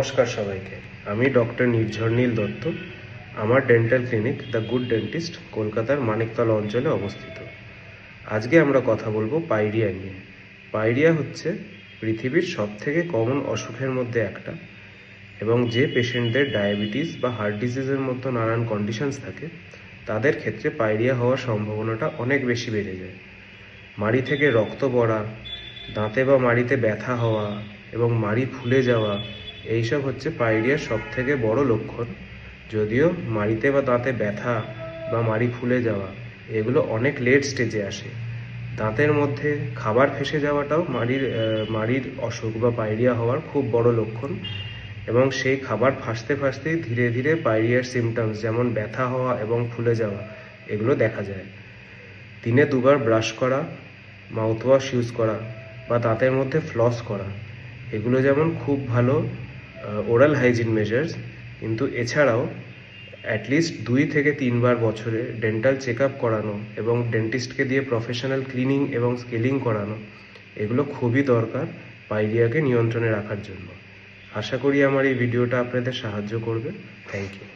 নমস্কার সবাইকে। আমি ডক্টর নির্ঝর নীল দত্ত। আমার dental clinic the good dentist কলকাতার মানিকতলা অঞ্চলে অবস্থিত। আজকে আমরা কথা বলবো পাইরিয়া নিয়ে। পাইরিয়া হচ্ছে পৃথিবীর সবথেকে কমন অসুখের মধ্যে একটা, এবং যে পেশেন্টদের ডায়াবেটিস বা হার্ট ডিজিজের মতো নানান কন্ডিশনস থাকে তাদের ক্ষেত্রে পাইরিয়া হওয়ার সম্ভাবনাটা অনেক বেশি বেড়ে যায়। মাড়ি থেকে রক্ত পড়া, দাঁতে বা মাড়িতে ব্যথা হওয়া এবং মাড়ি ফুলে যাওয়া, এইসব হচ্ছে পাইরিয়ার সবথেকে বড় লক্ষণ। যদিও মাড়িতে বা দাঁতে ব্যথা বা মাড়ি ফুলে যাওয়া এগুলো অনেক লেট স্টেজে আসে। দাঁতের মধ্যে খাবার ফেসে যাওয়াটাও মাড়ির অসুখ বা পাইরিয়া হওয়ার খুব বড় লক্ষণ, এবং সেই খাবার ফাঁসতে ফাঁসতেই ধীরে ধীরে পাইরিয়ার সিমটমস যেমন ব্যথা হওয়া এবং ফুলে যাওয়া এগুলো দেখা যায়। দিনে 2 বার ব্রাশ করা, মাউথওয়াশ ইউজ করা বা দাঁতের মধ্যে ফ্লস করা, এগুলো যেমন খুব ভালো ওরাল হাইজিন মেজার্স, কিন্তু এছাড়াও অ্যাটলিস্ট 2 থেকে 3 বার বছরে ডেন্টাল চেক আপ করানো এবং ডেন্টিস্টকে দিয়ে প্রফেশনাল ক্লিনিং এবং স্কেলিং করানো এগুলো খুবই দরকার পাইরিয়াকে নিয়ন্ত্রণে রাখার জন্য। আশা করি আমার এই ভিডিওটা আপনাদের সাহায্য করবে। Thank you.